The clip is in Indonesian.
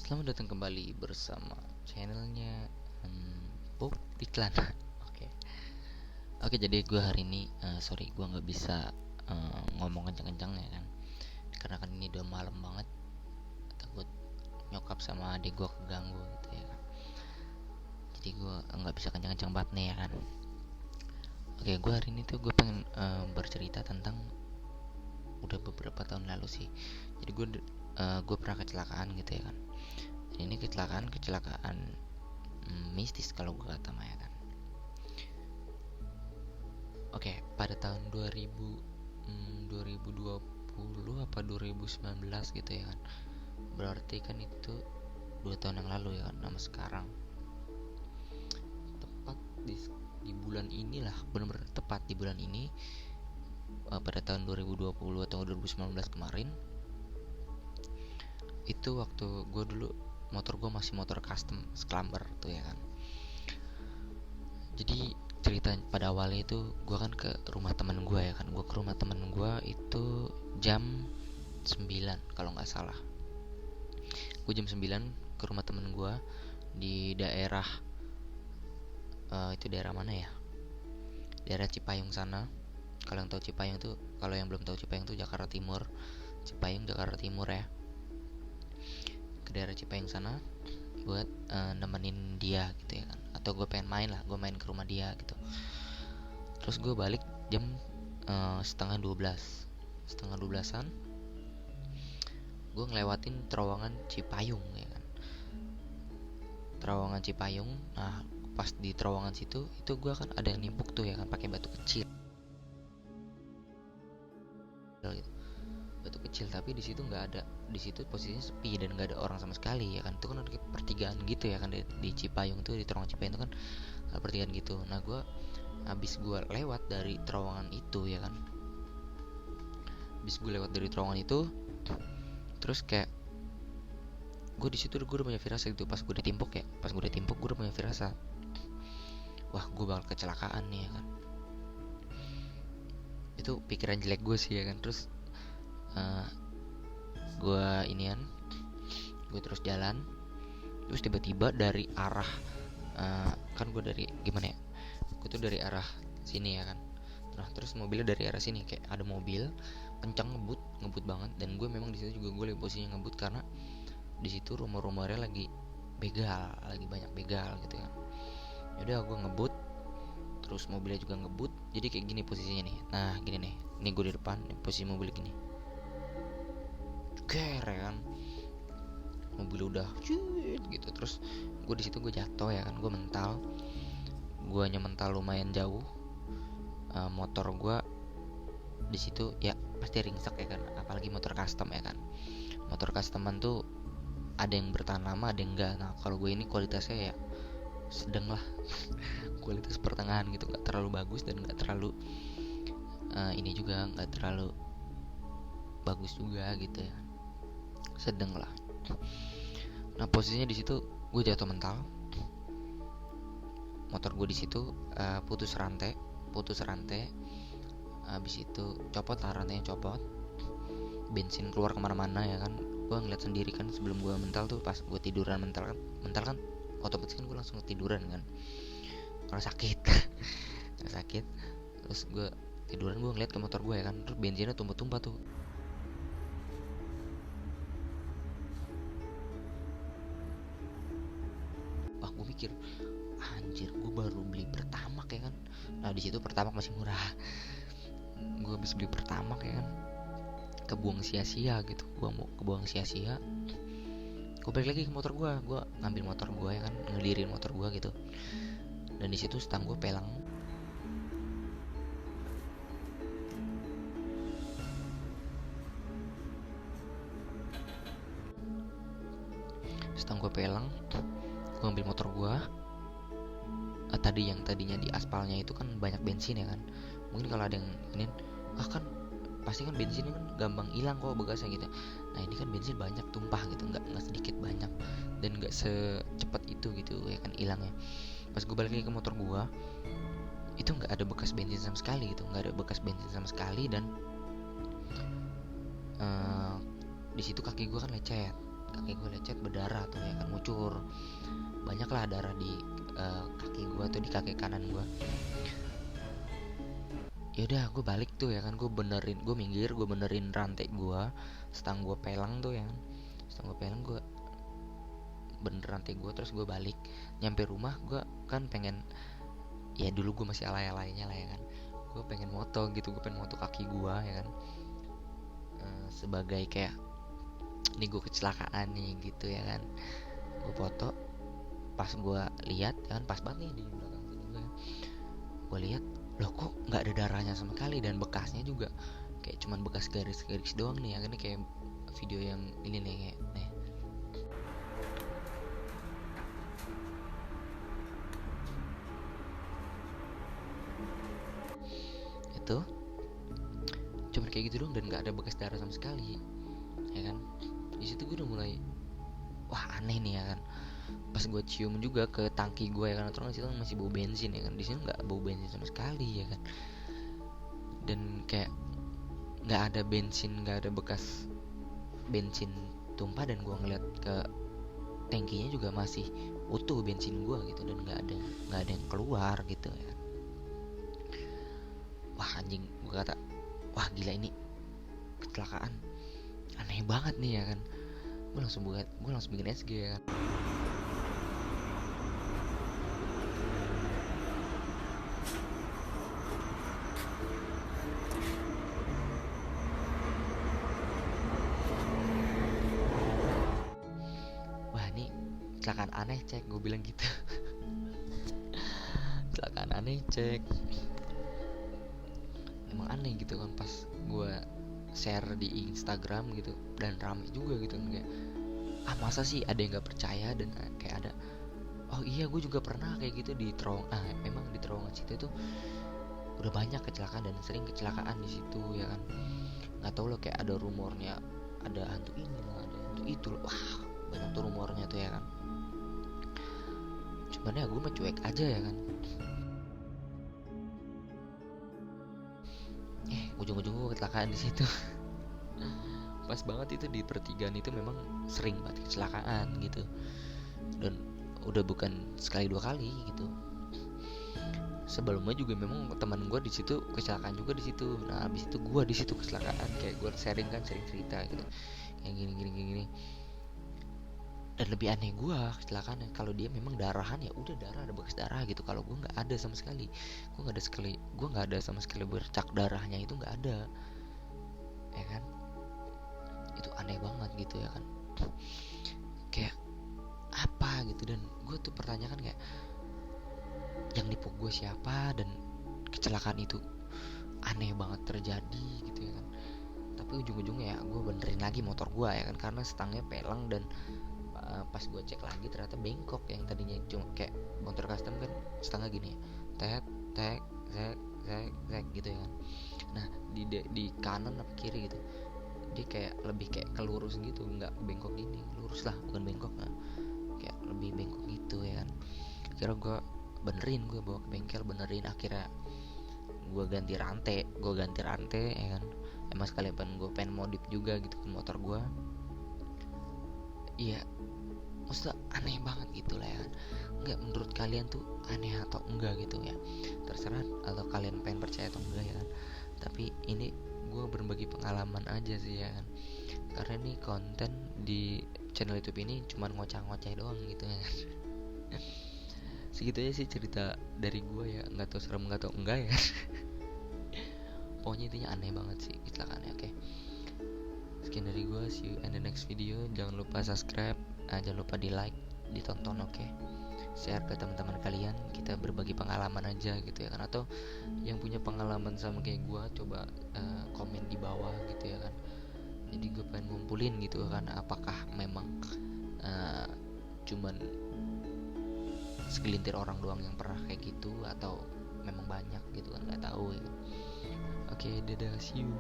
Selamat datang kembali bersama channelnya Bob Iklan. Oke, oke. Jadi gue hari ini, sorry, gue nggak bisa ngomong kencang-kencang ya kan, karena kan ini udah malam banget. Takut nyokap sama adik gue keganggu gitu ya kan. Jadi gue nggak bisa kencang-kencang banget nih ya kan. Oke, gue hari ini tuh gue pengen bercerita tentang udah beberapa tahun lalu sih. Jadi gue pernah kecelakaan gitu ya kan. Ini kecelakaan mistis kalau gue kata Maya kan. Oke, pada tahun 2020 apa 2019 gitu ya kan. Berarti kan itu 2 tahun yang lalu ya kan, nama sekarang. Tepat di bulan inilah, benar-benar tepat di bulan ini, pada tahun 2020 atau 2019 kemarin. Itu waktu gue dulu motor gue masih motor custom Scrambler tuh ya kan. Jadi cerita pada awalnya itu gue kan ke rumah teman gue ya kan. Gue ke rumah teman gue itu jam 9 kalau nggak salah. Gue jam 9 ke rumah teman gue di daerah itu daerah mana ya, daerah Cipayung sana. Kalau yang tahu Cipayung tuh, kalau yang belum tahu Cipayung tuh Jakarta Timur. Cipayung Jakarta Timur ya. Ke daerah Cipayung sana buat nemenin dia gitu ya kan, atau gue pengen main lah, gue main ke rumah dia gitu. Terus gue balik jam setengah 12an. Gue ngelewatin terowongan Cipayung ya kan, terowongan Cipayung. Nah, pas di terowongan situ itu gue kan ada yang nimpuk tuh ya kan, pakai batu kecil gitu. Batu kecil, tapi di situ nggak ada, di situ posisinya sepi dan nggak ada orang sama sekali ya kan. Itu kan ada pertigaan gitu ya kan, di Cipayung tuh, di terowongan Cipayung itu kan ada pertigaan gitu. Nah, habis gue lewat dari terowongan itu ya kan, terus kayak gue di situ gue udah punya firasat gitu. Pas gue ditimpuk gue udah punya firasat, wah gue bakal kecelakaan nih ya kan. Itu pikiran jelek gue sih ya kan. Terus gue terus jalan. Terus tiba-tiba dari arah kan gue dari gimana ya, gue tuh dari arah sini ya kan. Nah, terus mobilnya dari arah sini, kayak ada mobil kencang ngebut banget. Dan gue memang di situ juga gue lagi posisinya ngebut, karena di situ rumor-rumornya lagi banyak begal gitu kan. Yaudah, gue ngebut, terus mobilnya juga ngebut. Jadi kayak gini posisinya nih. Nah, gini nih, ini gue di depan, posisi mobil gini, ker ya kan, mobil udah cuit gitu. Terus gue di situ gue jatuh ya kan, gue mental lumayan jauh. Motor gue di situ ya pasti ringsek ya kan, apalagi motor custom ya kan. Motor customan tuh ada yang bertahan lama, ada yang enggak. Nah, kalau gue ini kualitasnya ya sedang lah. Kualitas pertengahan gitu, nggak terlalu bagus dan nggak terlalu ini juga nggak terlalu bagus juga gitu ya, sedang lah. Nah, posisinya di situ gue jatuh mental. Motor gue di situ putus rantai. Habis itu rantainya copot, bensin keluar kemana-mana ya kan. Gue ngeliat sendiri kan, sebelum gue mental tuh, pas gue tiduran mental kan otomatis kan gue langsung ketiduran kan, karena sakit. sakit. Terus gue tiduran, gue ngeliat ke motor gue ya kan, terus bensinnya tumpah-tumpah tuh. Wah, gue mikir, anjir, gue baru beli Pertamax ya kan. Nah, di situ Pertamax masih murah. Gue habis beli Pertamax ya kan, kebuang sia-sia gitu. Kebuang sia-sia. Gue balik lagi ke motor gue ngambil motor gue ya kan, ngelirin motor gue gitu. Dan di situ stang gue pelang. Gue ambil motor gue. Yang tadinya di aspalnya itu kan banyak bensin ya kan. Mungkin kalau ada yang ini, kan pasti kan bensinnya kan gampang hilang kok bekasnya gitu. Nah, ini kan bensin banyak tumpah gitu, nggak sedikit, banyak, dan nggak secepat itu gitu ya kan hilangnya. Pas gue balik lagi ke motor gue, itu nggak ada bekas bensin sama sekali gitu, dan di situ kaki gue kan lecet. kaki gue lecet, berdarah tuh ya kan, ngucur banyak lah darah di kaki gue tuh, di kaki kanan gue. Ya udah gue balik tuh ya kan, gue minggir, gue benerin rantai gue, setang gue pelang tuh ya kan, setang gue pelang, gue bener rantai gue, terus gue balik. Nyampe rumah gue kan pengen, ya dulu gue masih alay-alaynya lah ya kan, gue pengen moto gitu, gue pengen moto kaki gue ya kan. Sebagai kayak ini gue kecelakaan nih gitu ya kan, gue foto. Pas gue lihat ya kan, pas banget nih di belakang sini gue lihat, loh kok nggak ada darahnya sama sekali, dan bekasnya juga kayak cuman bekas garis-garis doang nih ya kan. Ini kayak video yang ini nih, nih itu cuman kayak gitu doang, dan nggak ada bekas darah sama sekali ya kan. Di situ gue udah mulai, wah aneh nih ya kan. Pas gue cium juga ke tangki gue ya kan, terus itu masih bau bensin ya kan, di sini nggak bau bensin sama sekali ya kan. Dan kayak nggak ada bensin, nggak ada bekas bensin tumpah, dan gue ngeliat ke tangkinya juga masih utuh bensin gue gitu, dan nggak ada yang keluar gitu ya. Wah anjing, gue kata, wah gila ini kecelakaan aneh banget nih ya kan. Gue langsung bikin SG ya kan. Wah ini kecelakaan aneh cek, gue bilang gitu. Kecelakaan aneh cek, emang aneh gitu kan. Pas gue share di Instagram gitu, dan rame juga gitu kan, kayak masa sih ada yang nggak percaya. Dan kayak ada, oh iya gue juga pernah kayak gitu di Terowongan. Memang di Terowongan situ tuh udah banyak kecelakaan, dan sering kecelakaan di situ ya kan. Nggak tahu loh, kayak ada rumornya ada hantu ini lah, ada hantu itu loh. Wah banyak tuh rumornya tuh ya kan. Cuman ya gue mah cuek aja ya kan. Ujung-ujung gue kecelakaan di situ. Pas banget itu di pertigaan itu, memang sering banget kecelakaan gitu, dan udah bukan sekali dua kali gitu. Sebelumnya juga memang teman gue di situ kecelakaan juga di situ. Nah habis itu gue di situ kecelakaan, kayak gue sering cerita gitu, yang gini. Dan lebih aneh gue kecelakaan, kalau dia memang darahan, ya udah darah, ada bekas darah gitu. Kalau gue nggak ada sama sekali, gue nggak ada sama sekali bercak darahnya, itu nggak ada ya kan. Itu aneh banget gitu ya kan, kayak apa gitu. Dan gue tuh pertanyakan kayak, yang nipu gue siapa, dan kecelakaan itu aneh banget terjadi gitu ya kan. Tapi ujung-ujungnya ya gue benerin lagi motor gue ya kan, karena stangnya pelang. Dan pas gue cek lagi ternyata bengkok. Yang tadinya cuma kayak motor custom kan stangnya gini, tek tek zek gitu ya kan. Nah di kanan apa kiri gitu, dia kayak lebih kayak kelurus gitu, nggak bengkok gini, lurus lah bukan bengkok. Nah kayak lebih bengkok gitu ya kan. Akhirnya gue benerin, gue bawa ke bengkel benerin. Akhirnya gue ganti rantai ya kan. Emang sekalian gue pengen modif juga gitu kan motor gue. Iya maksudnya aneh banget gitu lah ya kan. Nggak, menurut kalian tuh aneh atau enggak gitu ya, terserah, atau kalian pengen percaya atau enggak ya kan. Tapi ini gue berbagi pengalaman aja sih ya kan, karena ini konten di channel YouTube ini cuman ngoceh-ngoceh doang gitu ya kan. Segitu aja sih cerita dari gue ya, nggak tahu serem nggak tahu enggak ya. Pokoknya intinya aneh banget sih kecelakaannya. Oke, sekian dari gue, see you in the next video. Jangan lupa subscribe, jangan lupa di like, ditonton, oke. Share ke teman-teman kalian, kita berbagi pengalaman aja gitu ya kan. Atau yang punya pengalaman sama kayak gue, coba komen di bawah gitu ya kan. Jadi gue pengen ngumpulin gitu kan, apakah memang cuman segelintir orang doang yang pernah kayak gitu, atau memang banyak gitu kan, nggak tahu ya. Oke, dadah, see you.